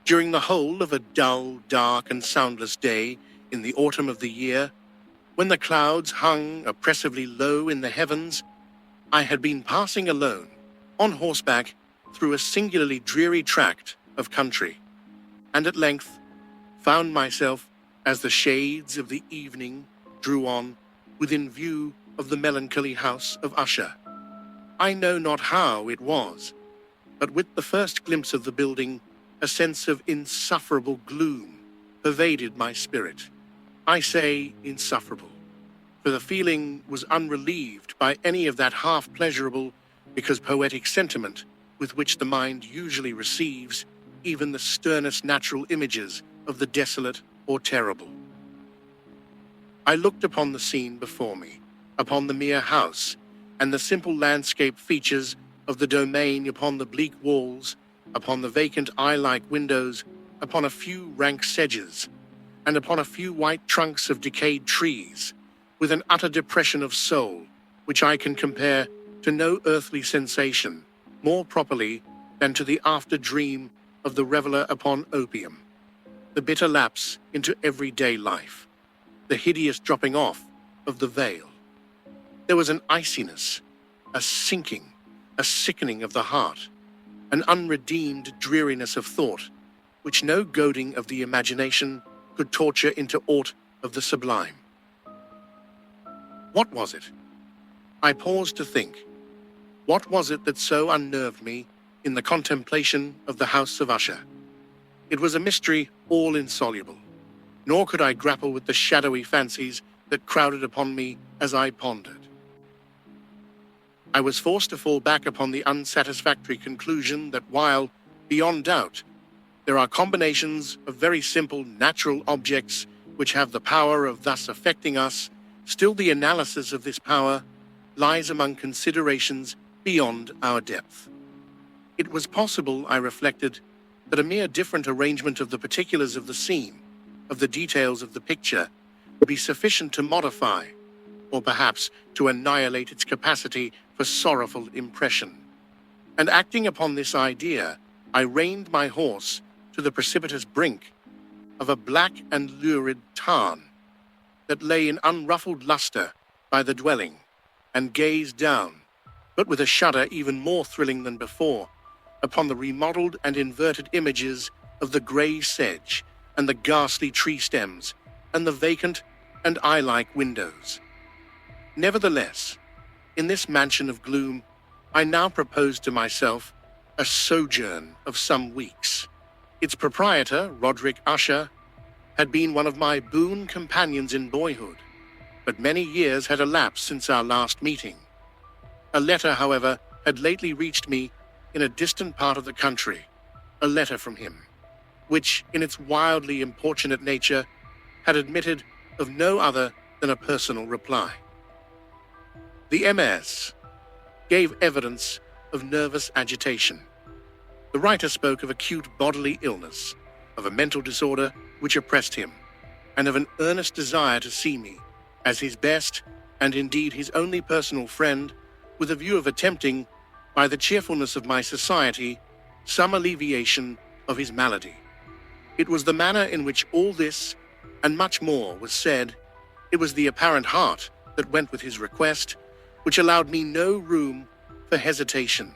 During the whole of a dull, dark, and soundless day in the autumn of the year, when the clouds hung oppressively low in the heavens, I had been passing alone, on horseback, through a singularly dreary tract of country, and at length found myself, as the shades of the evening drew on, within view of the melancholy House of Usher. I know not how it was, but with the first glimpse of the building, a sense of insufferable gloom pervaded my spirit. I say insufferable, for the feeling was unrelieved by any of that half-pleasurable, because poetic sentiment with which the mind usually receives even the sternest natural images of the desolate or terrible. I looked upon the scene before me, upon the mere house, and the simple landscape features of the domain upon the bleak walls, upon the vacant eye-like windows, upon a few rank sedges, and upon a few white trunks of decayed trees, with an utter depression of soul, which I can compare to no earthly sensation more properly than to the after-dream of the reveller upon opium, the bitter lapse into everyday life, the hideous dropping off of the veil. There was an iciness, a sinking, a sickening of the heart, an unredeemed dreariness of thought, which no goading of the imagination could torture into aught of the sublime. What was it? I paused to think. What was it that so unnerved me in the contemplation of the House of Usher? It was a mystery all insoluble, nor could I grapple with the shadowy fancies that crowded upon me as I pondered. I was forced to fall back upon the unsatisfactory conclusion that while, beyond doubt, there are combinations of very simple natural objects which have the power of thus affecting us, still the analysis of this power lies among considerations beyond our depth. It was possible, I reflected, that a mere different arrangement of the particulars of the scene, of the details of the picture, would be sufficient to modify, or perhaps to annihilate its capacity for sorrowful impression. And acting upon this idea, I reined my horse to the precipitous brink of a black and lurid tarn that lay in unruffled luster by the dwelling, and gazed down, but with a shudder even more thrilling than before, upon the remodeled and inverted images of the grey sedge and the ghastly tree stems and the vacant and eye-like windows. Nevertheless, in this mansion of gloom, I now proposed to myself a sojourn of some weeks. Its proprietor, Roderick Usher, had been one of my boon companions in boyhood, but many years had elapsed since our last meeting. A letter, however, had lately reached me in a distant part of the country, a letter from him, which, in its wildly importunate nature, had admitted of no other than a personal reply. The MS gave evidence of nervous agitation. The writer spoke of acute bodily illness, of a mental disorder which oppressed him, and of an earnest desire to see me, as his best, and indeed his only personal friend, with a view of attempting, by the cheerfulness of my society, some alleviation of his malady. It was the manner in which all this, and much more, was said, it was the apparent heart that went with his request, which allowed me no room for hesitation,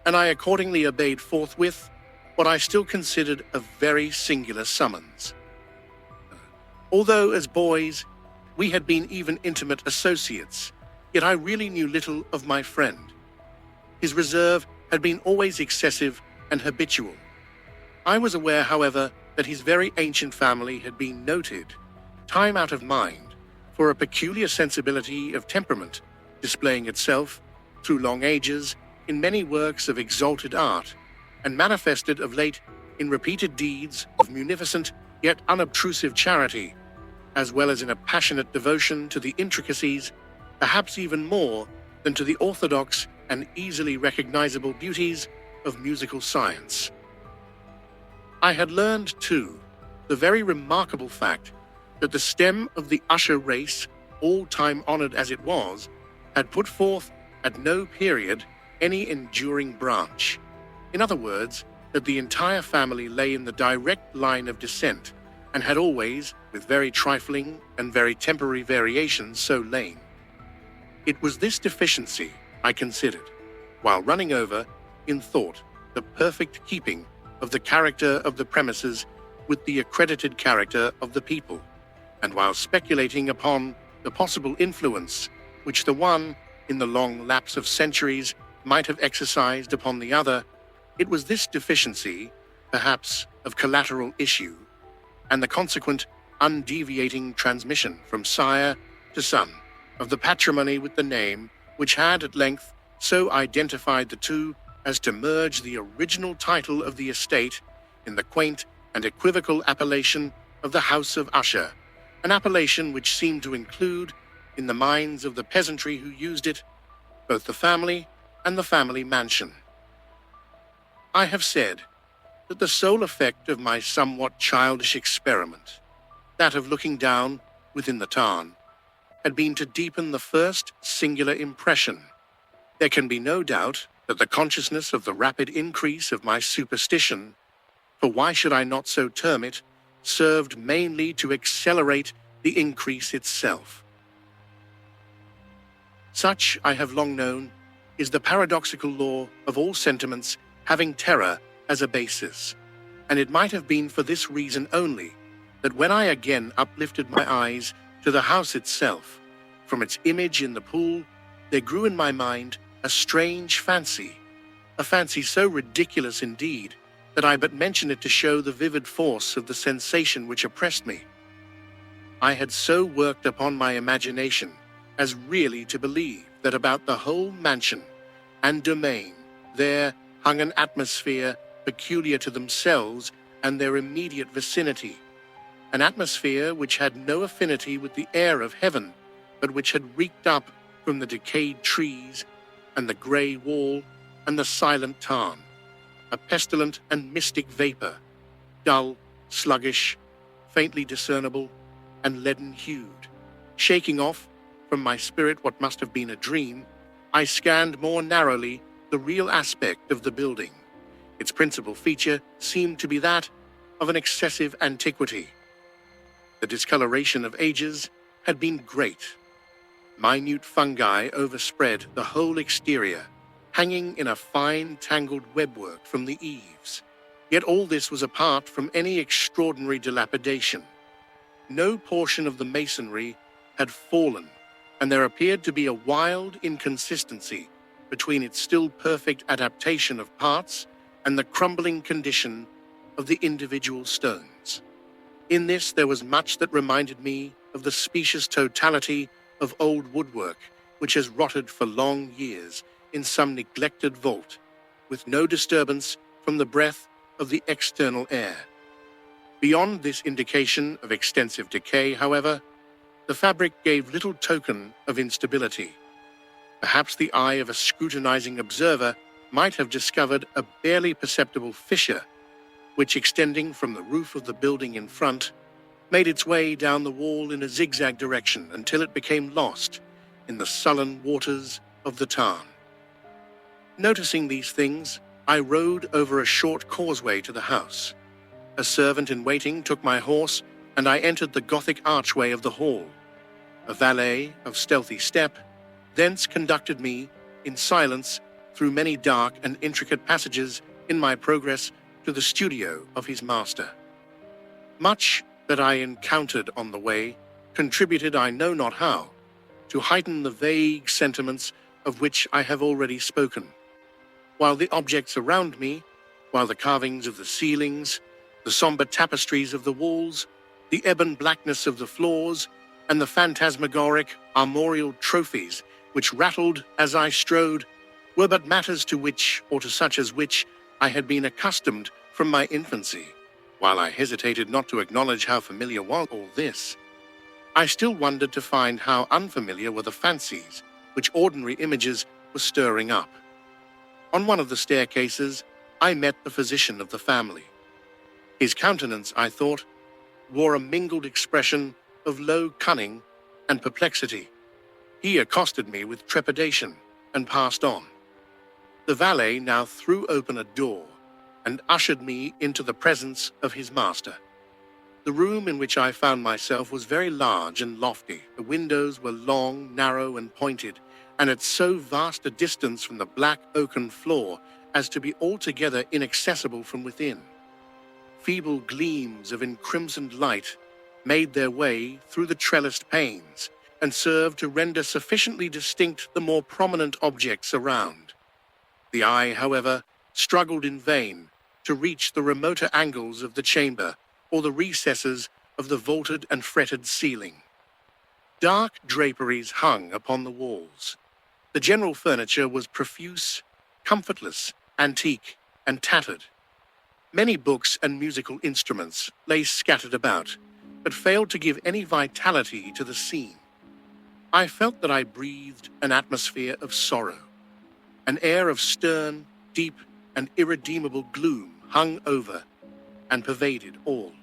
and I accordingly obeyed forthwith what I still considered a very singular summons. Although, as boys, we had been even intimate associates, yet I really knew little of my friend. His reserve had been always excessive and habitual. I was aware, however, that his very ancient family had been noted, time out of mind, for a peculiar sensibility of temperament, displaying itself, through long ages, in many works of exalted art, and manifested of late in repeated deeds of munificent yet unobtrusive charity, as well as in a passionate devotion to the intricacies, perhaps even more than to the orthodox and easily recognizable beauties of musical science. I had learned, too, the very remarkable fact that the stem of the Usher race, all time honored as it was, had put forth at no period any enduring branch. In other words, that the entire family lay in the direct line of descent and had always, with very trifling and very temporary variations, so lain. It was this deficiency I considered, while running over, in thought, the perfect keeping of the character of the premises with the accredited character of the people, and while speculating upon the possible influence which the one, in the long lapse of centuries, might have exercised upon the other, it was this deficiency, perhaps of collateral issue, and the consequent undeviating transmission from sire to son of the patrimony with the name, which had at length so identified the two as to merge the original title of the estate in the quaint and equivocal appellation of the House of Usher, an appellation which seemed to include, in the minds of the peasantry who used it, both the family and the family mansion. I have said that the sole effect of my somewhat childish experiment, that of looking down within the tarn, had been to deepen the first singular impression. There can be no doubt that the consciousness of the rapid increase of my superstition, for why should I not so term it, served mainly to accelerate the increase itself. Such, I have long known, is the paradoxical law of all sentiments having terror as a basis, and it might have been for this reason only that when I again uplifted my eyes to the house itself, from its image in the pool, there grew in my mind a strange fancy, a fancy so ridiculous indeed that I but mention it to show the vivid force of the sensation which oppressed me. I had so worked upon my imagination as really to believe that about the whole mansion and domain there hung an atmosphere peculiar to themselves and their immediate vicinity, an atmosphere which had no affinity with the air of heaven, but which had reeked up from the decayed trees and the grey wall and the silent tarn, a pestilent and mystic vapor, dull, sluggish, faintly discernible, and leaden-hued. Shaking off from my spirit what must have been a dream, I scanned more narrowly the real aspect of the building. Its principal feature seemed to be that of an excessive antiquity. The discoloration of ages had been great. Minute fungi overspread the whole exterior, hanging in a fine tangled webwork from the eaves. Yet all this was apart from any extraordinary dilapidation. No portion of the masonry had fallen, and there appeared to be a wild inconsistency between its still perfect adaptation of parts and the crumbling condition of the individual stones. In this there was much that reminded me of the specious totality of old woodwork which has rotted for long years in some neglected vault, with no disturbance from the breath of the external air. Beyond this indication of extensive decay, however, the fabric gave little token of instability. Perhaps the eye of a scrutinizing observer might have discovered a barely perceptible fissure, which, extending from the roof of the building in front, made its way down the wall in a zigzag direction until it became lost in the sullen waters of the tarn. Noticing these things, I rode over a short causeway to the house. A servant in waiting took my horse, and I entered the Gothic archway of the hall. A valet of stealthy step thence conducted me in silence through many dark and intricate passages in my progress to the studio of his master. Much that I encountered on the way contributed, I know not how, to heighten the vague sentiments of which I have already spoken, while the objects around me, while the carvings of the ceilings, the somber tapestries of the walls, the ebon blackness of the floors, and the phantasmagoric armorial trophies which rattled as I strode, were but matters to which, or to such as which, I had been accustomed from my infancy. While I hesitated not to acknowledge how familiar was all this, I still wondered to find how unfamiliar were the fancies which ordinary images were stirring up. On one of the staircases, I met the physician of the family. His countenance, I thought, wore a mingled expression of low cunning and perplexity. He accosted me with trepidation and passed on. The valet now threw open a door and ushered me into the presence of his master. The room in which I found myself was very large and lofty. The windows were long, narrow, and pointed, and at so vast a distance from the black oaken floor as to be altogether inaccessible from within. Feeble gleams of encrimsoned light made their way through the trellised panes and served to render sufficiently distinct the more prominent objects around. The eye, however, struggled in vain to reach the remoter angles of the chamber or the recesses of the vaulted and fretted ceiling. Dark draperies hung upon the walls. The general furniture was profuse, comfortless, antique, and tattered. Many books and musical instruments lay scattered about, but failed to give any vitality to the scene. I felt that I breathed an atmosphere of sorrow. An air of stern, deep, and irredeemable gloom hung over and pervaded all.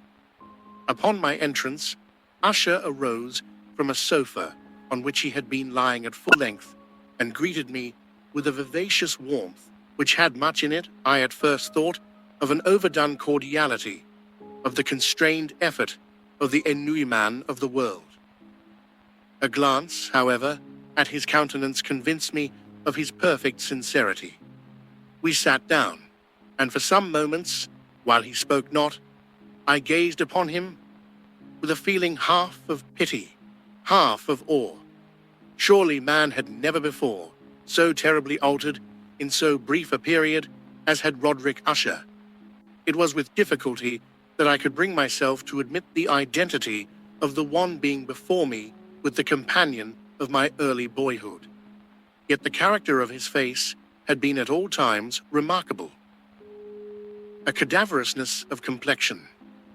Upon my entrance, Usher arose from a sofa on which he had been lying at full length and greeted me with a vivacious warmth which had much in it, I at first thought, of an overdone cordiality, of the constrained effort of the ennuyman of the world. A glance, however, at his countenance convinced me of his perfect sincerity. We sat down, and for some moments, while he spoke not, I gazed upon him with a feeling half of pity, half of awe. Surely man had never before so terribly altered in so brief a period as had Roderick Usher. It was with difficulty that I could bring myself to admit the identity of the one being before me with the companion of my early boyhood. Yet the character of his face had been at all times remarkable. A cadaverousness of complexion,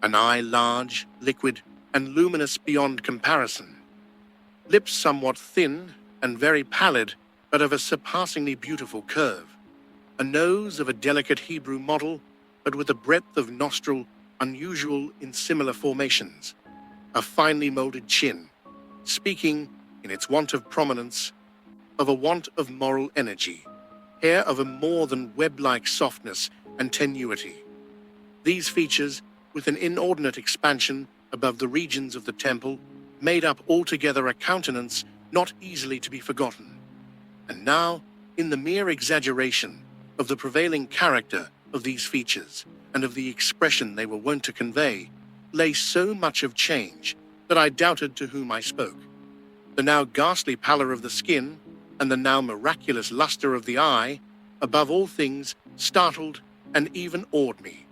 an eye large, liquid, and luminous beyond comparison, lips somewhat thin and very pallid, but of a surpassingly beautiful curve, a nose of a delicate Hebrew model, but with a breadth of nostril unusual in similar formations, a finely molded chin, speaking, in its want of prominence, of a want of moral energy, hair of a more than web-like softness and tenuity. These features, with an inordinate expansion above the regions of the temple, made up altogether a countenance not easily to be forgotten. And now, in the mere exaggeration of the prevailing character of these features and of the expression they were wont to convey, lay so much of change that I doubted to whom I spoke. The now ghastly pallor of the skin and the now miraculous luster of the eye, above all things, startled and even awed me.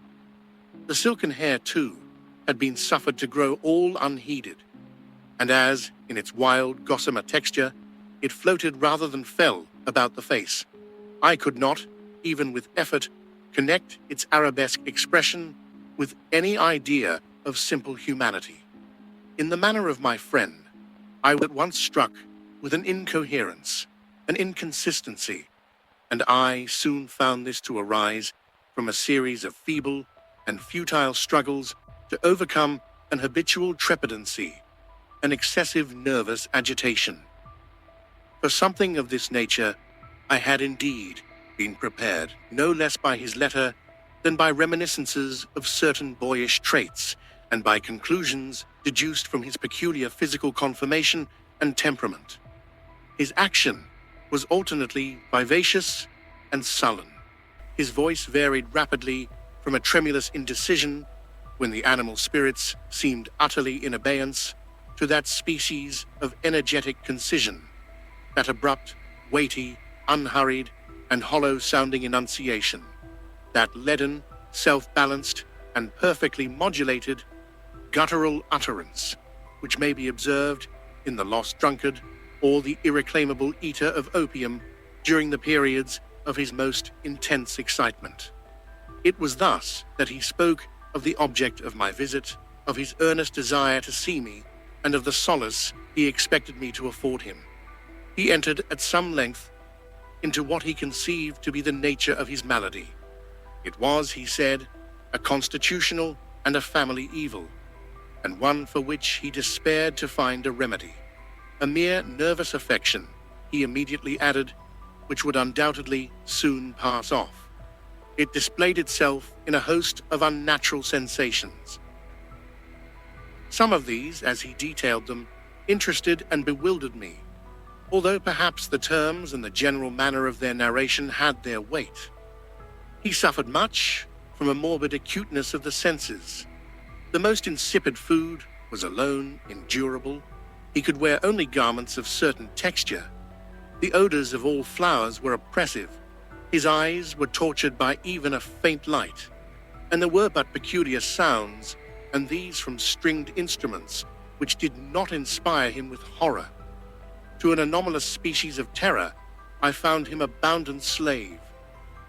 The silken hair, too, had been suffered to grow all unheeded, and as, in its wild, gossamer texture, it floated rather than fell about the face, I could not, even with effort, connect its arabesque expression with any idea of simple humanity. In the manner of my friend, I was at once struck with an incoherence, an inconsistency, and I soon found this to arise from a series of feeble and futile struggles to overcome an habitual trepidancy, an excessive nervous agitation. For something of this nature, I had indeed been prepared, no less by his letter than by reminiscences of certain boyish traits and by conclusions deduced from his peculiar physical conformation and temperament. His action was alternately vivacious and sullen. His voice varied rapidly from a tremulous indecision, when the animal spirits seemed utterly in abeyance, to that species of energetic concision, that abrupt, weighty, unhurried, and hollow-sounding enunciation, that leaden, self-balanced, and perfectly modulated guttural utterance, which may be observed in the lost drunkard or the irreclaimable eater of opium during the periods of his most intense excitement. It was thus that he spoke of the object of my visit, of his earnest desire to see me, and of the solace he expected me to afford him. He entered at some length into what he conceived to be the nature of his malady. It was, he said, a constitutional and a family evil, and one for which he despaired to find a remedy. A mere nervous affection, he immediately added, which would undoubtedly soon pass off. It displayed itself in a host of unnatural sensations. Some of these, as he detailed them, interested and bewildered me, although perhaps the terms and the general manner of their narration had their weight. He suffered much from a morbid acuteness of the senses. The most insipid food was alone endurable. He could wear only garments of certain texture. The odors of all flowers were oppressive. His eyes were tortured by even a faint light, and there were but peculiar sounds, and these from stringed instruments, which did not inspire him with horror. To an anomalous species of terror, I found him a bounden slave.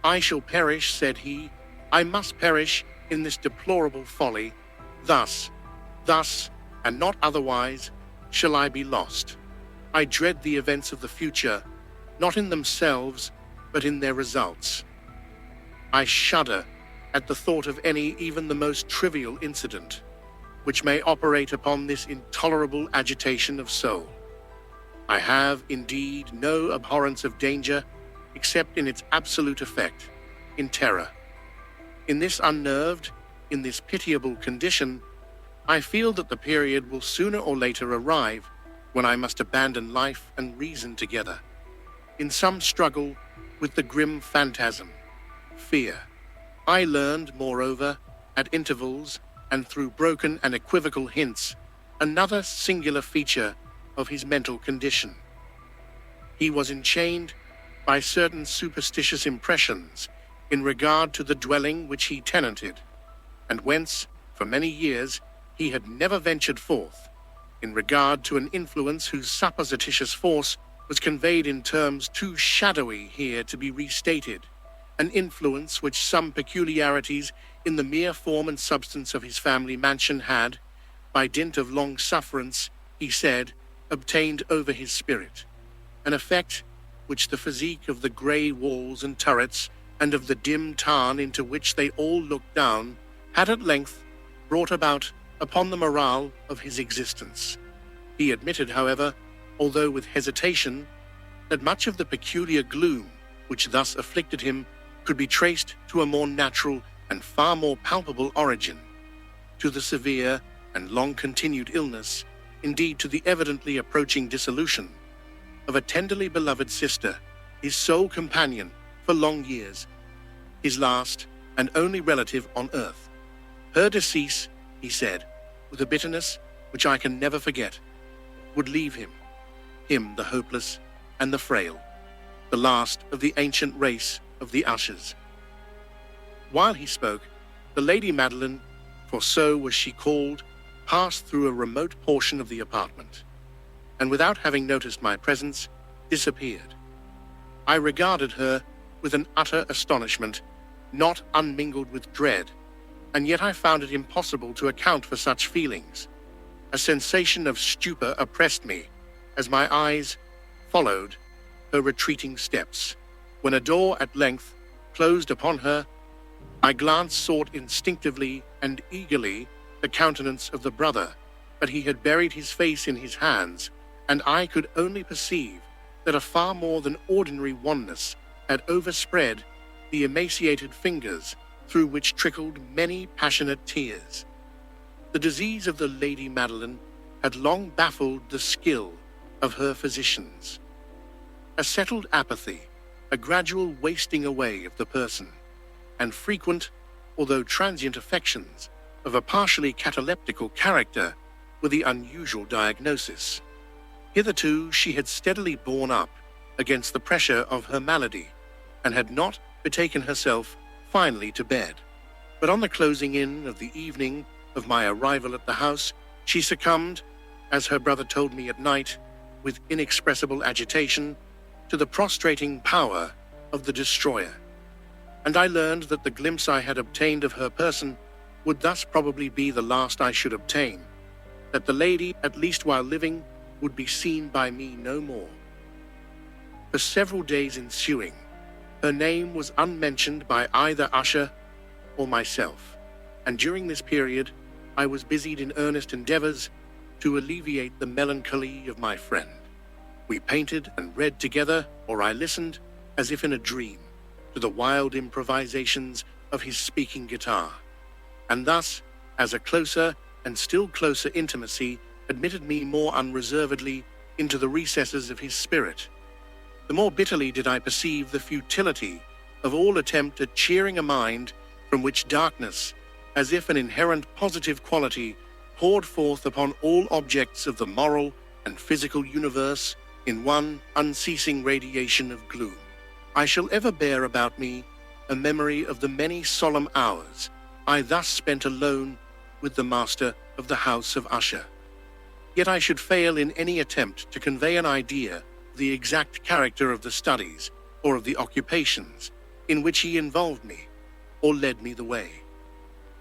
"I shall perish," said he. "I must perish in this deplorable folly. Thus, and not otherwise, shall I be lost. I dread the events of the future, not in themselves, but in their results. I shudder at the thought of any, even the most trivial incident, which may operate upon this intolerable agitation of soul. I have, indeed, no abhorrence of danger, except in its absolute effect, in terror. In this unnerved, in this pitiable condition, I feel that the period will sooner or later arrive when I must abandon life and reason together, in some struggle with the grim phantasm, fear. I learned, moreover, at intervals and through broken and equivocal hints, another singular feature of his mental condition. He was enchained by certain superstitious impressions in regard to the dwelling which he tenanted, and whence, for many years, he had never ventured forth, in regard to an influence whose supposititious force was conveyed in terms too shadowy here to be restated, an influence which some peculiarities in the mere form and substance of his family mansion had, by dint of long sufferance, he said, obtained over his spirit, an effect which the physique of the grey walls and turrets and of the dim tarn into which they all looked down had at length brought about upon the morale of his existence. He admitted, however, although with hesitation, that much of the peculiar gloom which thus afflicted him could be traced to a more natural and far more palpable origin, to the severe and long-continued illness, indeed to the evidently approaching dissolution, of a tenderly beloved sister, his sole companion for long years, his last and only relative on earth. Her decease, he said, with a bitterness which I can never forget, would leave him the hopeless and the frail, the last of the ancient race of the Ushers. While he spoke, the Lady Madeline, for so was she called, passed through a remote portion of the apartment, and without having noticed my presence, disappeared. I regarded her with an utter astonishment, not unmingled with dread, and yet I found it impossible to account for such feelings. A sensation of stupor oppressed me as my eyes followed her retreating steps. When a door at length closed upon her, my glance sought instinctively and eagerly the countenance of the brother, but he had buried his face in his hands, and I could only perceive that a far more than ordinary wanness had overspread the emaciated fingers through which trickled many passionate tears. The disease of the Lady Madeline had long baffled the skill of her physicians. A settled apathy, a gradual wasting away of the person, and frequent, although transient affections, of a partially cataleptical character were the unusual diagnosis. Hitherto she had steadily borne up against the pressure of her malady, and had not betaken herself finally to bed. But on the closing in of the evening of my arrival at the house, she succumbed, as her brother told me at night, with inexpressible agitation, to the prostrating power of the destroyer. And I learned that the glimpse I had obtained of her person would thus probably be the last I should obtain, that the lady, at least while living, would be seen by me no more. For several days ensuing, her name was unmentioned by either Usher or myself, and during this period I was busied in earnest endeavors to alleviate the melancholy of my friend. We painted and read together, or I listened as if in a dream, to the wild improvisations of his speaking guitar, and thus, as a closer and still closer intimacy admitted me more unreservedly into the recesses of his spirit, the more bitterly did I perceive the futility of all attempt at cheering a mind from which darkness, as if an inherent positive quality, poured forth upon all objects of the moral and physical universe in one unceasing radiation of gloom. I shall ever bear about me a memory of the many solemn hours I thus spent alone with the master of the House of Usher. Yet I should fail in any attempt to convey an idea of the exact character of the studies or of the occupations in which he involved me or led me the way.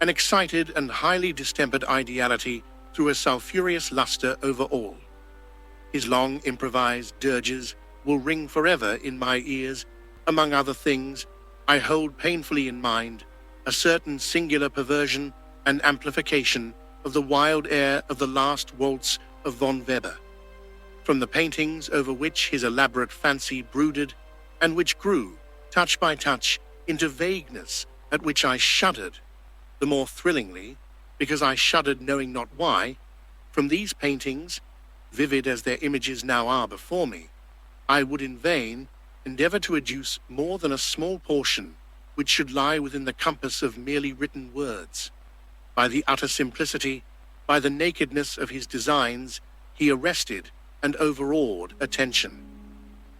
An excited and highly distempered ideality threw a sulphurous luster over all. His long improvised dirges will ring forever in my ears. Among other things, I hold painfully in mind a certain singular perversion and amplification of the wild air of the last waltz of von Weber, from the paintings over which his elaborate fancy brooded, and which grew, touch by touch, into vagueness at which I shuddered, the more thrillingly, because I shuddered knowing not why. From these paintings, vivid as their images now are before me, I would in vain endeavor to adduce more than a small portion which should lie within the compass of merely written words. By the utter simplicity, by the nakedness of his designs, he arrested and overawed attention.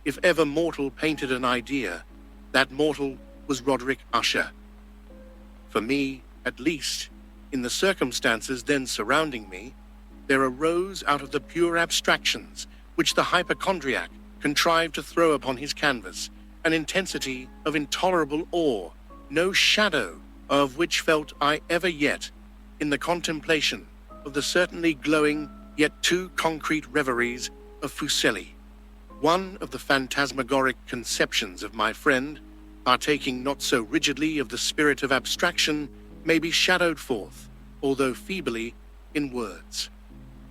If ever mortal painted an idea, that mortal was Roderick Usher. For me, at least, in the circumstances then surrounding me, there arose out of the pure abstractions which the hypochondriac contrived to throw upon his canvas an intensity of intolerable awe, no shadow of which felt I ever yet in the contemplation of the certainly glowing yet too concrete reveries of Fuseli. One of the phantasmagoric conceptions of my friend, partaking not so rigidly of the spirit of abstraction, may be shadowed forth, although feebly, in words.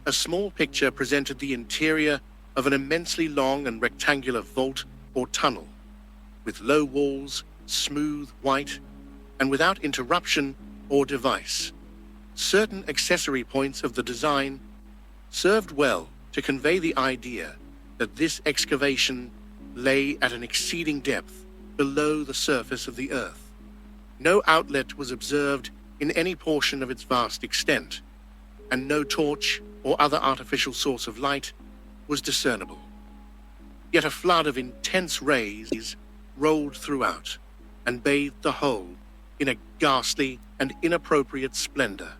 A small picture presented the interior of an immensely long and rectangular vault or tunnel, with low walls, smooth, white, and without interruption or device. Certain accessory points of the design served well to convey the idea that this excavation lay at an exceeding depth below the surface of the earth. No outlet was observed in any portion of its vast extent, and no torch or other artificial source of light was discernible. Yet a flood of intense rays rolled throughout and bathed the whole in a ghastly and inappropriate splendor.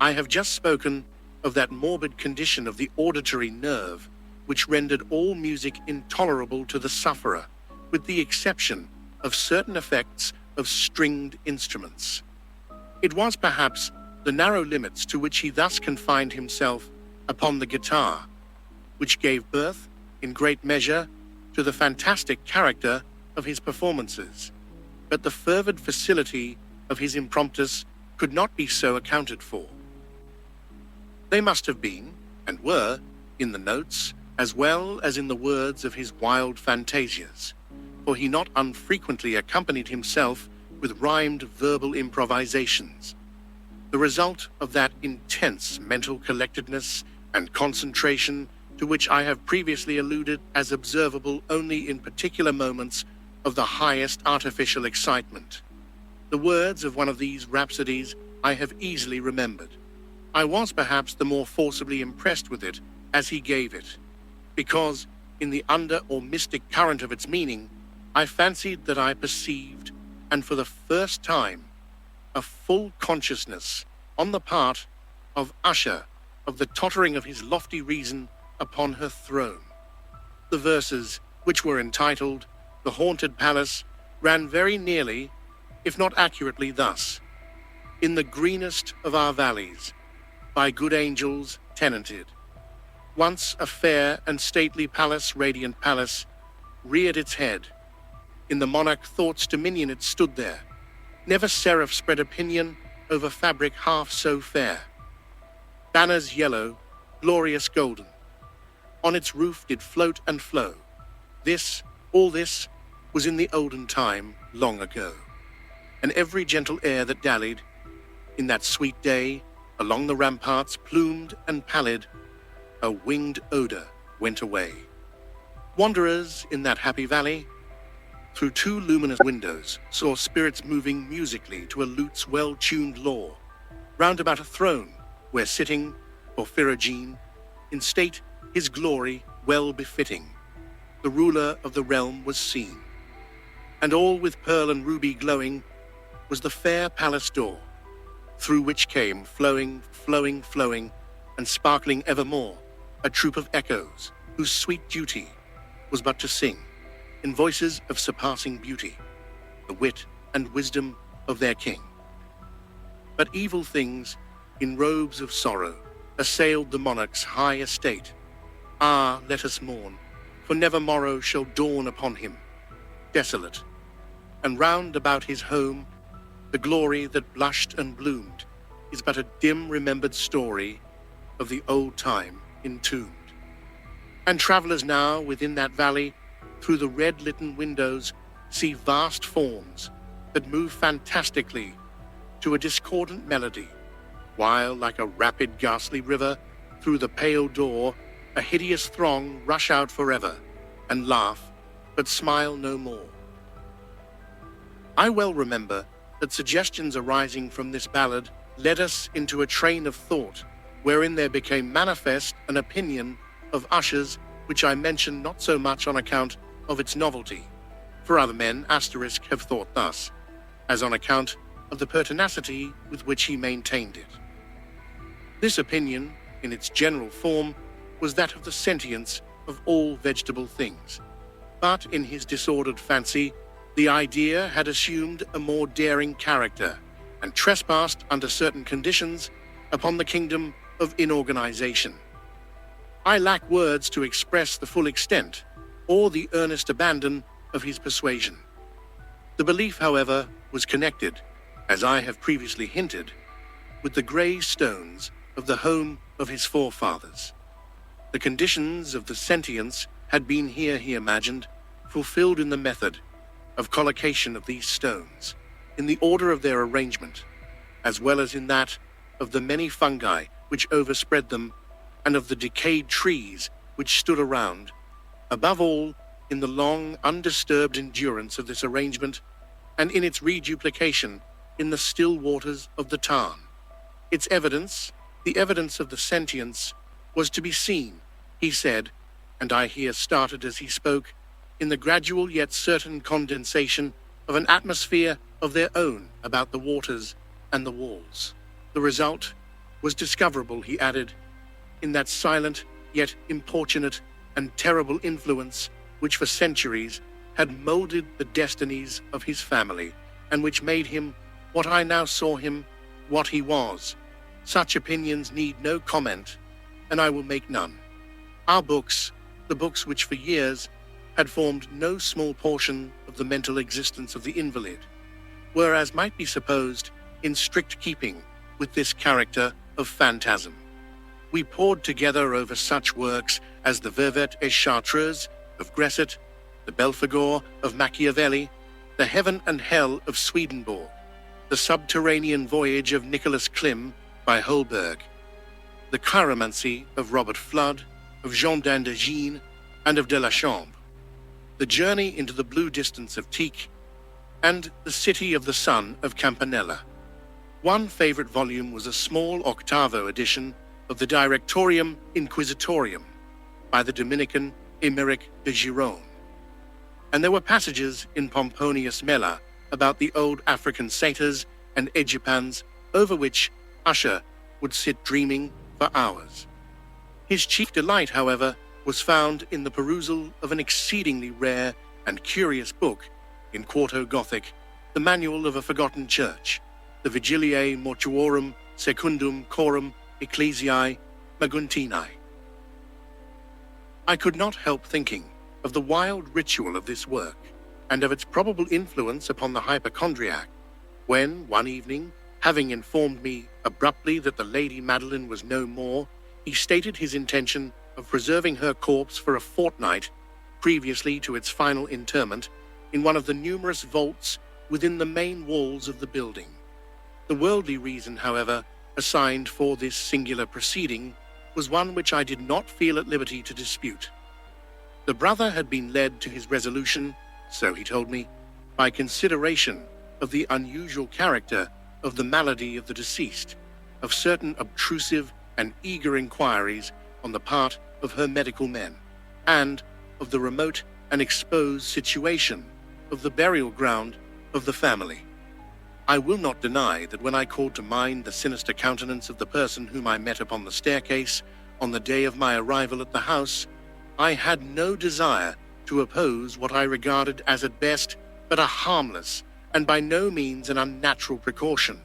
I have just spoken of that morbid condition of the auditory nerve which rendered all music intolerable to the sufferer, with the exception of certain effects of stringed instruments. It was perhaps the narrow limits to which he thus confined himself upon the guitar, which gave birth, in great measure, to the fantastic character of his performances. But the fervid facility of his impromptus could not be so accounted for. They must have been, and were, in the notes, as well as in the words of his wild fantasias, for he not unfrequently accompanied himself with rhymed verbal improvisations, the result of that intense mental collectedness and concentration to which I have previously alluded as observable only in particular moments of the highest artificial excitement. The words of one of these rhapsodies I have easily remembered. I was perhaps the more forcibly impressed with it as he gave it, because, in the under or mystic current of its meaning, I fancied that I perceived, and for the first time, a full consciousness on the part of Usher of the tottering of his lofty reason upon her throne. The verses, which were entitled "The Haunted Palace," ran very nearly, if not accurately, thus: "In the greenest of our valleys, by good angels tenanted, once a fair and stately palace, radiant palace, reared its head. In the monarch thought's dominion it stood there. Never seraph spread opinion over fabric half so fair. Banners yellow, glorious golden, on its roof did float and flow. This, all this, was in the olden time long ago, and every gentle air that dallied in that sweet day along the ramparts, plumed and pallid, a winged odor went away. Wanderers in that happy valley, through two luminous windows, saw spirits moving musically to a lute's well-tuned law, round about a throne where sitting Porphyrogene, in state his glory well befitting, the ruler of the realm was seen. And all with pearl and ruby glowing was the fair palace door, through which came flowing, and sparkling evermore, a troop of echoes, whose sweet duty was but to sing, in voices of surpassing beauty, the wit and wisdom of their king. But evil things, in robes of sorrow, assailed the monarch's high estate. Ah, let us mourn, for never morrow shall dawn upon him, desolate, and round about his home the glory that blushed and bloomed is but a dim remembered story of the old time entombed. And travelers now within that valley, through the red-litten windows, see vast forms that move fantastically to a discordant melody, while, like a rapid ghastly river, through the pale door, a hideous throng rush out forever, and laugh, but smile no more. I well remember that suggestions arising from this ballad led us into a train of thought, wherein there became manifest an opinion of Usher's, which I mention not so much on account of its novelty, for other men have thought thus, as on account of the pertinacity with which he maintained it. This opinion, in its general form, was that of the sentience of all vegetable things, but in his disordered fancy, the idea had assumed a more daring character, and trespassed under certain conditions upon the kingdom of inorganization. I lack words to express the full extent, or the earnest abandon of his persuasion. The belief, however, was connected, as I have previously hinted, with the grey stones of the home of his forefathers. The conditions of the sentience had been here, he imagined, fulfilled in the method of collocation of these stones, in the order of their arrangement, as well as in that of the many fungi which overspread them, and of the decayed trees which stood around, above all, in the long, undisturbed endurance of this arrangement, and in its reduplication in the still waters of the Tarn. Its evidence, the evidence of the sentience, was to be seen, he said, and I here started as he spoke, in the gradual yet certain condensation of an atmosphere of their own about the waters and the walls. The result was discoverable, he added, in that silent yet importunate and terrible influence which for centuries had molded the destinies of his family, and which made him what I now saw him, what he was. Such opinions need no comment, and I will make none. Our books, the books which for years had formed no small portion of the mental existence of the invalid, were, as might be supposed, in strict keeping with this character of phantasm. We pored together over such works as the Vervet et Chartreuse of Gresset, the Belphegor of Machiavelli, the Heaven and Hell of Swedenborg, the Subterranean Voyage of Nicholas Klim by Holberg, the Chiromancy of Robert Flood, of Jean d'Indagine, and of de la Chambre, the Journey into the Blue Distance of Tieck, and the City of the Sun of Campanella. One favorite volume was a small octavo edition of the Directorium Inquisitorium by the Dominican Emeric de Gironne. And there were passages in Pomponius Mela about the old African satyrs and Egypans over which Usher would sit dreaming for hours. His chief delight, however, was found in the perusal of an exceedingly rare and curious book in quarto Gothic, the Manual of a Forgotten Church, the Vigiliae Mortuorum Secundum Coram Ecclesiae Maguntinae. I could not help thinking of the wild ritual of this work, and of its probable influence upon the hypochondriac, when, one evening, having informed me abruptly that the Lady Madeline was no more, he stated his intention of preserving her corpse for a fortnight previously to its final interment, in one of the numerous vaults within the main walls of the building. The worldly reason, however, assigned for this singular proceeding was one which I did not feel at liberty to dispute. The brother had been led to his resolution, so he told me, by consideration of the unusual character of the malady of the deceased, of certain obtrusive and eager inquiries on the part of her medical men, and of the remote and exposed situation of the burial ground of the family. I will not deny that when I called to mind the sinister countenance of the person whom I met upon the staircase on the day of my arrival at the house, I had no desire to oppose what I regarded as at best but a harmless and by no means an unnatural precaution.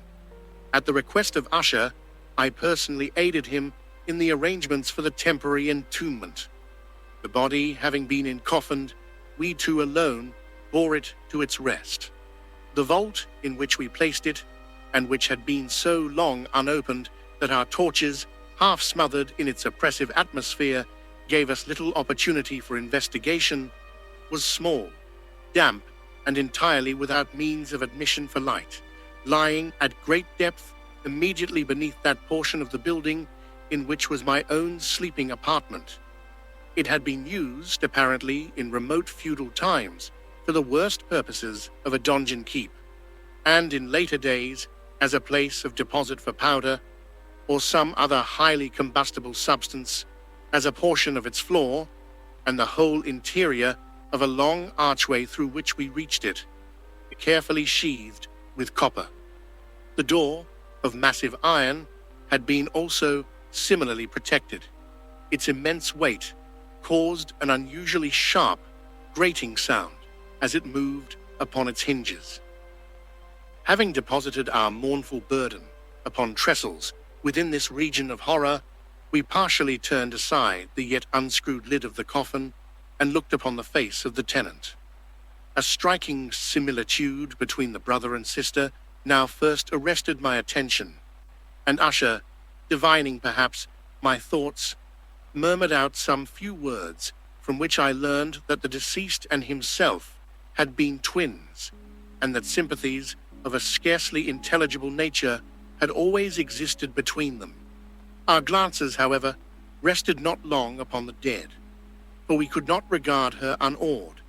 At the request of Usher, I personally aided him in the arrangements for the temporary entombment. The body having been encoffined, we two alone bore it to its rest. The vault in which we placed it, and which had been so long unopened that our torches, half smothered in its oppressive atmosphere, gave us little opportunity for investigation, was small, damp, and entirely without means of admission for light, lying at great depth immediately beneath that portion of the building in which was my own sleeping apartment. It had been used, apparently, in remote feudal times for the worst purposes of a donjon keep, and in later days as a place of deposit for powder or some other highly combustible substance, as a portion of its floor, and the whole interior of a long archway through which we reached it, carefully sheathed with copper. The door, of massive iron, had been also similarly protected. Its immense weight caused an unusually sharp, grating sound as it moved upon its hinges. Having deposited our mournful burden upon trestles within this region of horror, we partially turned aside the yet unscrewed lid of the coffin and looked upon the face of the tenant. A striking similitude between the brother and sister now first arrested my attention, and Usher, divining perhaps my thoughts, murmured out some few words from which I learned that the deceased and himself had been twins, and that sympathies of a scarcely intelligible nature had always existed between them. Our glances, however, rested not long upon the dead, for we could not regard her unawed.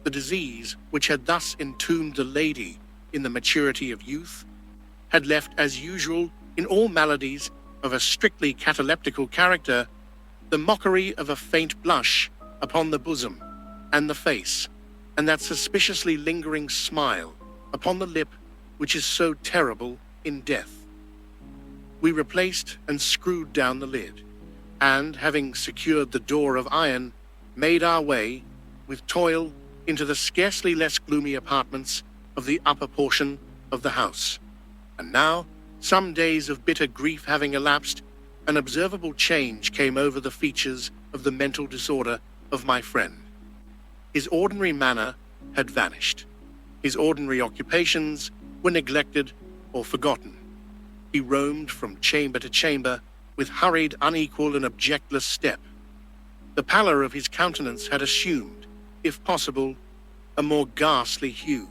The disease which had thus entombed the lady in the maturity of youth had left, as usual in all maladies of a strictly cataleptical character, the mockery of a faint blush upon the bosom and the face, and that suspiciously lingering smile upon the lip which is so terrible in death. We replaced and screwed down the lid, and, having secured the door of iron, made our way, with toil, into the scarcely less gloomy apartments of the upper portion of the house. And now, some days of bitter grief having elapsed, an observable change came over the features of the mental disorder of my friend. His ordinary manner had vanished. His ordinary occupations were neglected or forgotten. He roamed from chamber to chamber with hurried, unequal, and objectless step. The pallor of his countenance had assumed, if possible, a more ghastly hue,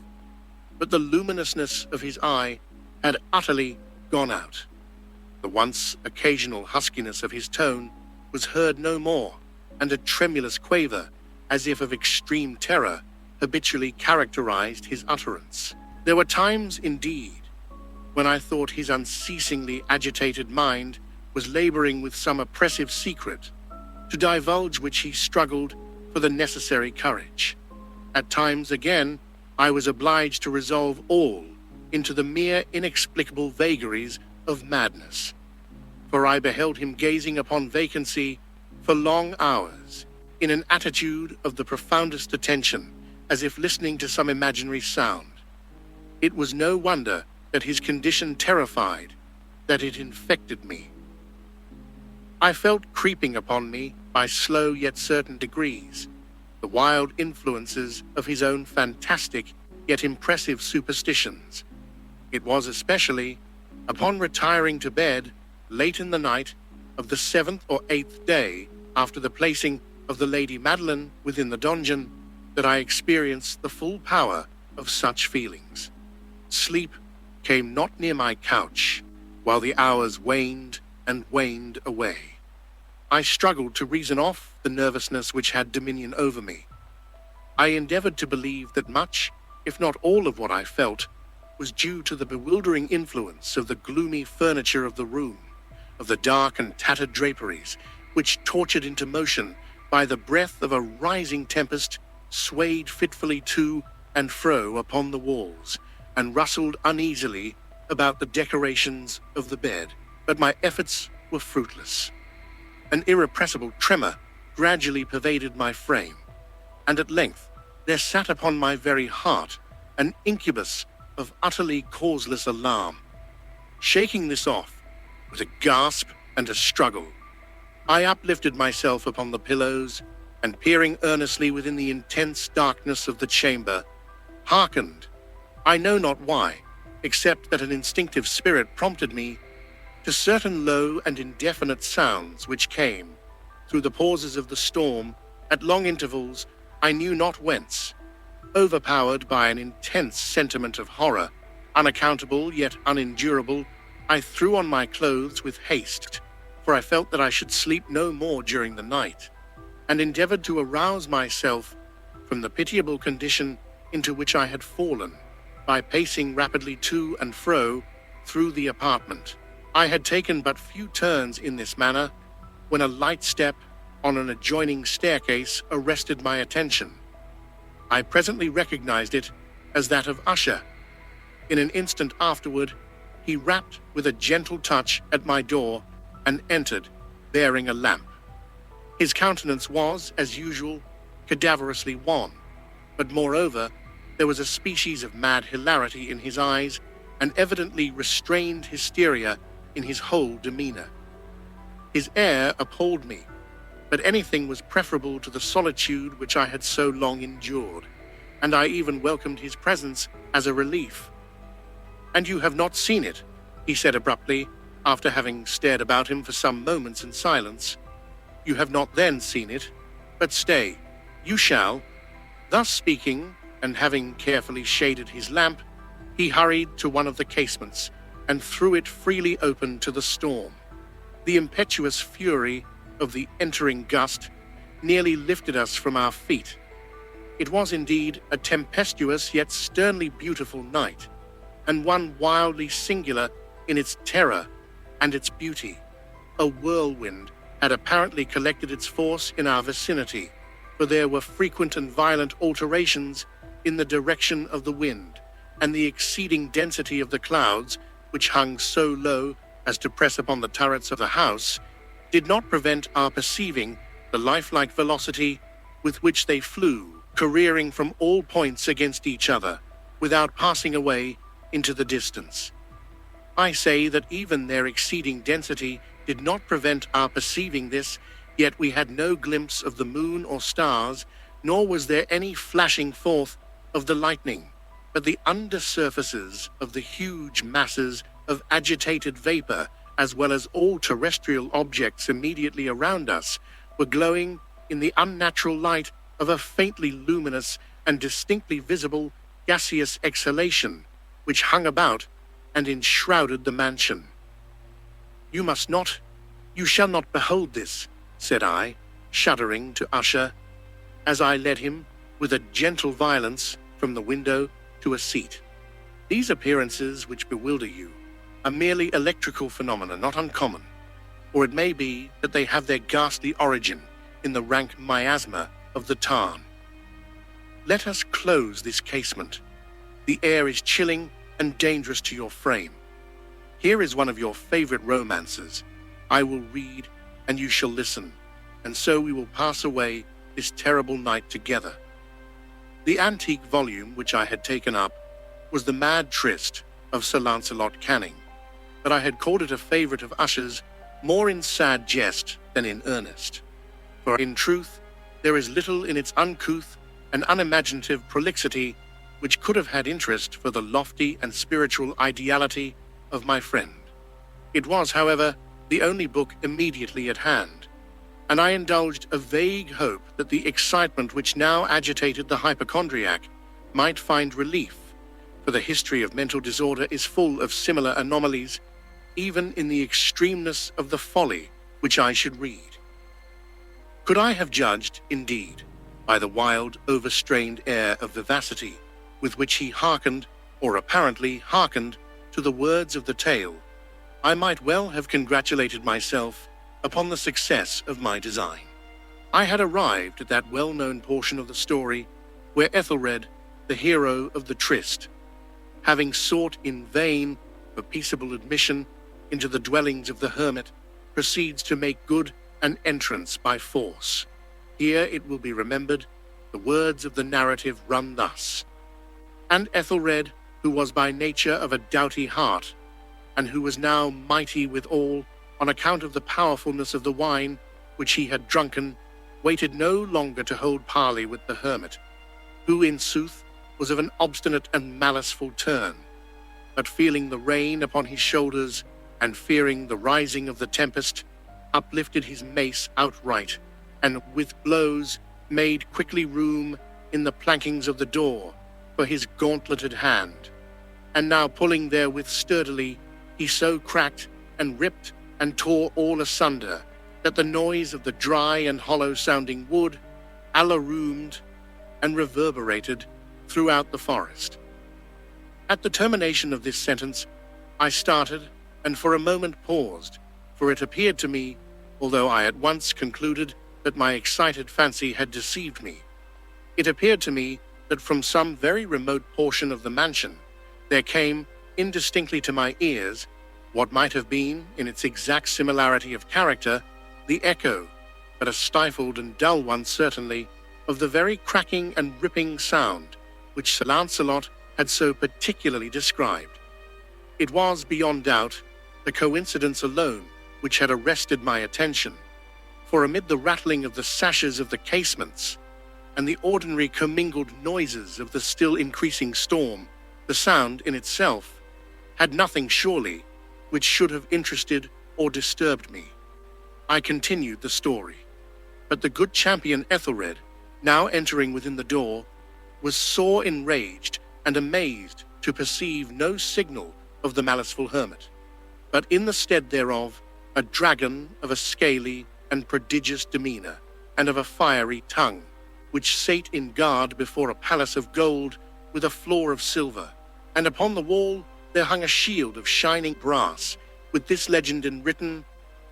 but the luminousness of his eye had utterly gone out. The once occasional huskiness of his tone was heard no more, and a tremulous quaver, as if of extreme terror, habitually characterized his utterance. There were times, indeed, when I thought his unceasingly agitated mind was laboring with some oppressive secret, to divulge which he struggled for the necessary courage. At times, again, I was obliged to resolve all into the mere inexplicable vagaries of madness, for I beheld him gazing upon vacancy for long hours, in an attitude of the profoundest attention, as if listening to some imaginary sound. It was no wonder that his condition terrified, that it infected me. I felt creeping upon me, by slow yet certain degrees, the wild influences of his own fantastic yet impressive superstitions. It was especially upon retiring to bed late in the night of the 7th or 8th day after the placing of the Lady Madeline within the donjon, that I experienced the full power of such feelings. Sleep came not near my couch, while the hours waned and waned away. I struggled to reason off the nervousness which had dominion over me. I endeavored to believe that much, if not all of what I felt, was due to the bewildering influence of the gloomy furniture of the room, of the dark and tattered draperies, which, tortured into motion by the breath of a rising tempest, swayed fitfully to and fro upon the walls, and rustled uneasily about the decorations of the bed. But my efforts were fruitless. An irrepressible tremor gradually pervaded my frame, and at length there sat upon my very heart an incubus of utterly causeless alarm. Shaking this off, with a gasp and a struggle, I uplifted myself upon the pillows, and peering earnestly within the intense darkness of the chamber, hearkened, I know not why, except that an instinctive spirit prompted me, to certain low and indefinite sounds which came, through the pauses of the storm, at long intervals, I knew not whence. Overpowered by an intense sentiment of horror, unaccountable yet unendurable, I threw on my clothes with haste, for I felt that I should sleep no more during the night, and endeavored to arouse myself from the pitiable condition into which I had fallen, by pacing rapidly to and fro through the apartment. I had taken but few turns in this manner, when a light step on an adjoining staircase arrested my attention. I presently recognized it as that of Usher. In an instant afterward, he rapped with a gentle touch at my door and entered, bearing a lamp. His countenance was, as usual, cadaverously wan, but moreover, there was a species of mad hilarity in his eyes and evidently restrained hysteria in his whole demeanor. His air appalled me, but anything was preferable to the solitude which I had so long endured, and I even welcomed his presence as a relief. "And you have not seen it," he said abruptly, after having stared about him for some moments in silence. "You have not then seen it, but stay, you shall." Thus speaking, and having carefully shaded his lamp, he hurried to one of the casements and threw it freely open to the storm. The impetuous fury of the entering gust nearly lifted us from our feet. It was indeed a tempestuous yet sternly beautiful night, and one wildly singular in its terror and its beauty. A whirlwind had apparently collected its force in our vicinity, for there were frequent and violent alterations in the direction of the wind, and the exceeding density of the clouds, which hung so low as to press upon the turrets of the house, did not prevent our perceiving the lifelike velocity with which they flew, careering from all points against each other, without passing away into the distance. I say that even their exceeding density did not prevent our perceiving this, yet we had no glimpse of the moon or stars, nor was there any flashing forth of the lightning, but the undersurfaces of the huge masses of agitated vapor, as well as all terrestrial objects immediately around us, were glowing in the unnatural light of a faintly luminous and distinctly visible gaseous exhalation, which hung about and enshrouded the mansion. "You shall not behold this," said I, shuddering to Usher, as I led him, with a gentle violence, from the window to a seat. "These appearances which bewilder you are merely electrical phenomena not uncommon, or it may be that they have their ghastly origin in the rank miasma of the tarn. Let us close this casement. The air is chilling and dangerous to your frame. Here is one of your favorite romances. I will read, and you shall listen, and so we will pass away this terrible night together." The antique volume which I had taken up was The Mad Tryst of Sir Lancelot Canning, but I had called it a favorite of Usher's more in sad jest than in earnest. For in truth, there is little in its uncouth and unimaginative prolixity which could have had interest for the lofty and spiritual ideality of my friend. It was, however, the only book immediately at hand, and I indulged a vague hope that the excitement which now agitated the hypochondriac might find relief, for the history of mental disorder is full of similar anomalies, even in the extremeness of the folly which I should read. Could I have judged, indeed, by the wild, overstrained air of vivacity with which he hearkened, or apparently hearkened, to the words of the tale, I might well have congratulated myself upon the success of my design. I had arrived at that well-known portion of the story where Ethelred, the hero of the tryst, having sought in vain for peaceable admission into the dwellings of the hermit, proceeds to make good an entrance by force. Here, it will be remembered, the words of the narrative run thus: "And Ethelred, who was by nature of a doughty heart, and who was now mighty withal, on account of the powerfulness of the wine which he had drunken, waited no longer to hold parley with the hermit, who in sooth was of an obstinate and maliceful turn, but feeling the rain upon his shoulders, and fearing the rising of the tempest, uplifted his mace outright, and with blows made quickly room in the plankings of the door for his gauntleted hand, and now pulling therewith sturdily, he so cracked and ripped and tore all asunder, that the noise of the dry and hollow-sounding wood alaroomed and reverberated throughout the forest." At the termination of this sentence, I started and for a moment paused, for it appeared to me, although I at once concluded that my excited fancy had deceived me, it appeared to me that from some very remote portion of the mansion there came, indistinctly to my ears, what might have been, in its exact similarity of character, the echo, but a stifled and dull one certainly, of the very cracking and ripping sound which Sir Lancelot had so particularly described. It was, beyond doubt, the coincidence alone which had arrested my attention, for amid the rattling of the sashes of the casements and the ordinary commingled noises of the still increasing storm, the sound in itself had nothing surely which should have interested or disturbed me. I continued the story, but the good champion Ethelred, now entering within the door, was sore enraged and amazed to perceive no signal of the maliceful hermit, but in the stead thereof a dragon of a scaly and prodigious demeanour, and of a fiery tongue, which sate in guard before a palace of gold with a floor of silver, and upon the wall there hung a shield of shining brass, with this legend enwritten: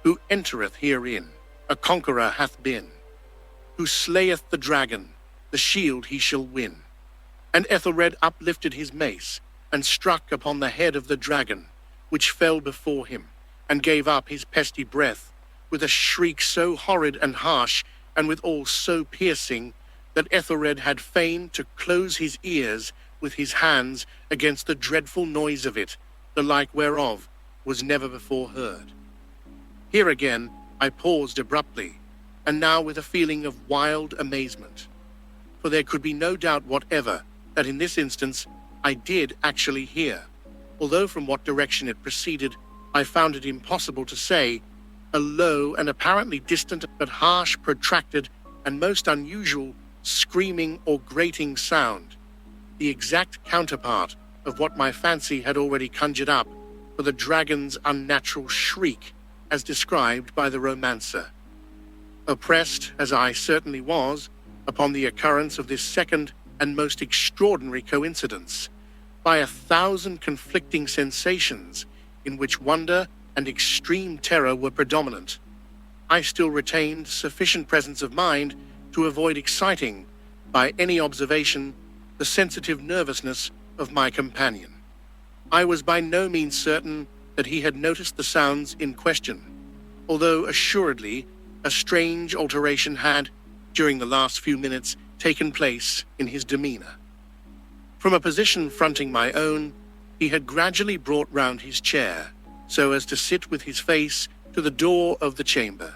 "Who entereth herein, a conqueror hath been. Who slayeth the dragon, the shield he shall win." And Ethelred uplifted his mace, and struck upon the head of the dragon, which fell before him, and gave up his pesty breath, with a shriek so horrid and harsh, and withal so piercing, that Ethelred had fain to close his ears with his hands against the dreadful noise of it, the like whereof was never before heard. Here again I paused abruptly, and now with a feeling of wild amazement, for there could be no doubt whatever that in this instance I did actually hear, although from what direction it proceeded I found it impossible to say, a low and apparently distant but harsh, protracted, and most unusual screaming or grating sound, the exact counterpart of what my fancy had already conjured up for the dragon's unnatural shriek as described by the romancer. Oppressed, as I certainly was, upon the occurrence of this second and most extraordinary coincidence, by 1,000 conflicting sensations in which wonder and extreme terror were predominant, I still retained sufficient presence of mind to avoid exciting, by any observation, the sensitive nervousness of my companion. I was by no means certain that he had noticed the sounds in question, although assuredly a strange alteration had, during the last few minutes, taken place in his demeanour. From a position fronting my own, he had gradually brought round his chair, so as to sit with his face to the door of the chamber,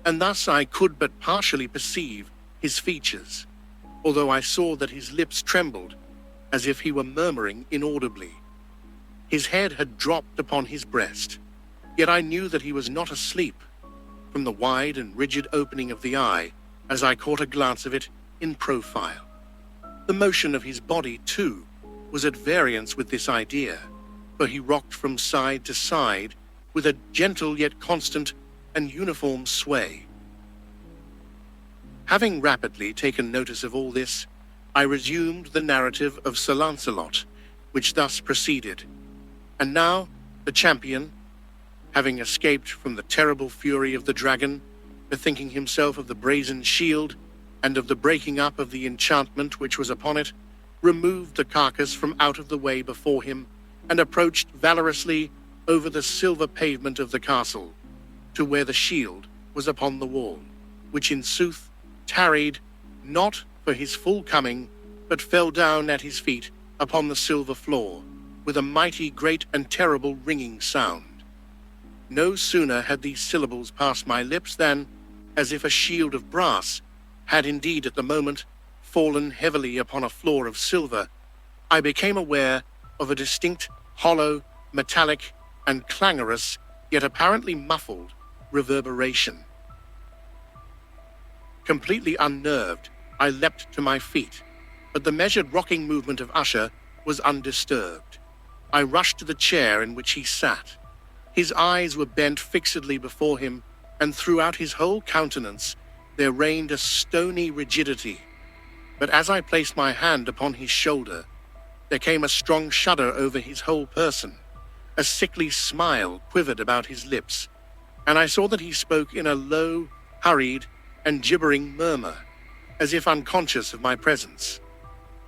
and thus I could but partially perceive his features, although I saw that his lips trembled, as if he were murmuring inaudibly. His head had dropped upon his breast, yet I knew that he was not asleep, from the wide and rigid opening of the eye as I caught a glance of it in profile. The motion of his body, too, was at variance with this idea, for he rocked from side to side with a gentle yet constant and uniform sway. Having rapidly taken notice of all this, I resumed the narrative of Sir Lancelot, which thus proceeded. And now the champion, having escaped from the terrible fury of the dragon, bethinking himself of the brazen shield and of the breaking up of the enchantment which was upon it, removed the carcass from out of the way before him, and approached valorously over the silver pavement of the castle, to where the shield was upon the wall, which in sooth tarried not for his full coming, but fell down at his feet upon the silver floor, with a mighty great and terrible ringing sound. No sooner had these syllables passed my lips than, as if a shield of brass had indeed at the moment fallen heavily upon a floor of silver, I became aware of a distinct, hollow, metallic, and clangorous, yet apparently muffled, reverberation. Completely unnerved, I leapt to my feet, but the measured rocking movement of Usher was undisturbed. I rushed to the chair in which he sat. His eyes were bent fixedly before him, and throughout his whole countenance there reigned a stony rigidity. But as I placed my hand upon his shoulder, there came a strong shudder over his whole person. A sickly smile quivered about his lips, and I saw that he spoke in a low, hurried, and gibbering murmur, as if unconscious of my presence.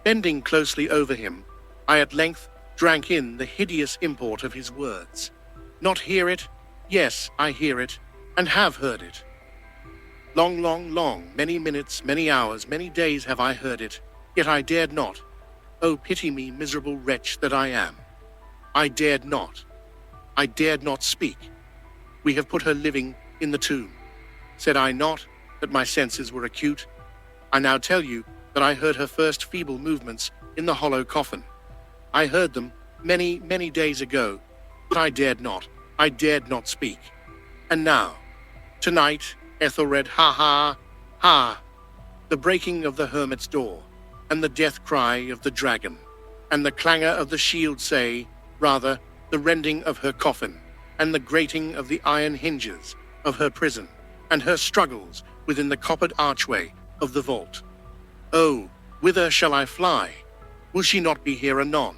Bending closely over him, I at length drank in the hideous import of his words. Not hear it? Yes, I hear it, and have heard it. Long, many minutes, many hours, many days have I heard it, yet I dared not. Oh, pity me, miserable wretch that I am. I dared not speak. We have put her living in the tomb. Said I not that my senses were acute? I now tell you that I heard her first feeble movements in the hollow coffin. I heard them many days ago, but I dared not speak. And now, tonight, Ethelred, ha, the breaking of the hermit's door, and the death cry of the dragon, and the clangor of the shield the rending of her coffin, and the grating of the iron hinges of her prison, and her struggles within the coppered archway of the vault. Oh, whither shall I fly? Will she not be here anon?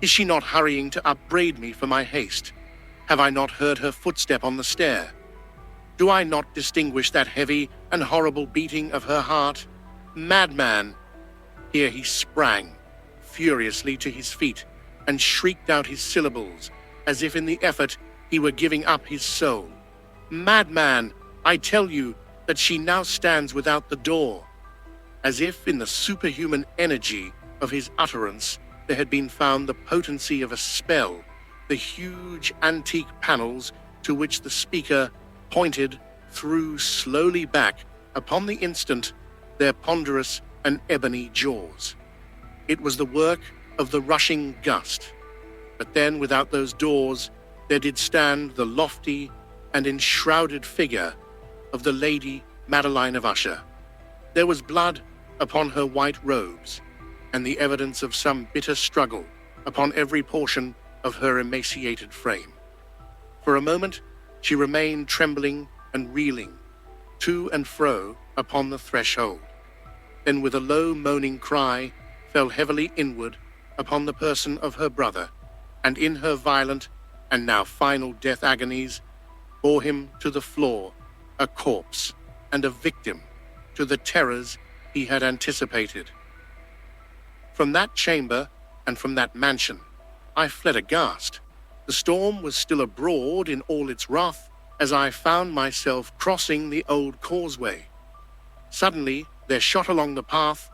Is she not hurrying to upbraid me for my haste? Have I not heard her footstep on the stair? Do I not distinguish that heavy and horrible beating of her heart? Madman! Here he sprang furiously to his feet and shrieked out his syllables, as if in the effort he were giving up his soul. Madman! I tell you that she now stands without the door. As if in the superhuman energy of his utterance there had been found the potency of a spell, the huge antique panels to which the speaker pointed threw slowly back upon the instant their ponderous and ebony jaws. It was the work of the rushing gust. But then without those doors there did stand the lofty and enshrouded figure of the Lady Madeline of Usher. There was blood upon her white robes, and the evidence of some bitter struggle upon every portion of her emaciated frame. For a moment she remained trembling and reeling, to and fro upon the threshold, then with a low moaning cry fell heavily inward upon the person of her brother, and in her violent and now final death agonies bore him to the floor, a corpse and a victim to the terrors he had anticipated. From that chamber and from that mansion I fled aghast. The storm was still abroad in all its wrath as I found myself crossing the old causeway. Suddenly there shot along the path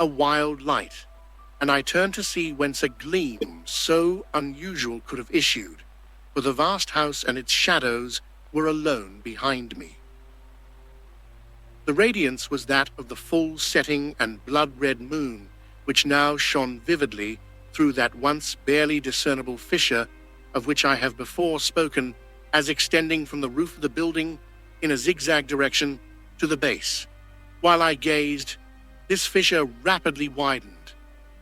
a wild light, and I turned to see whence a gleam so unusual could have issued, for the vast house and its shadows were alone behind me. The radiance was that of the full setting and blood-red moon, which now shone vividly through that once barely discernible fissure of which I have before spoken as extending from the roof of the building in a zigzag direction to the base. While I gazed, this fissure rapidly widened.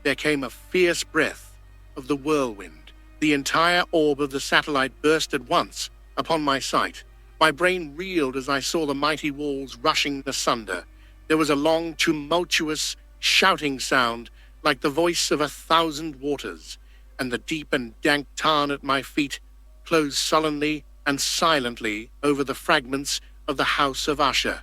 There came a fierce breath of the whirlwind. The entire orb of the satellite burst at once upon my sight. My brain reeled as I saw the mighty walls rushing asunder. There was a long, tumultuous, shouting sound like the voice of 1,000 waters, and the deep and dank tarn at my feet closed sullenly and silently over the fragments of the House of Usher.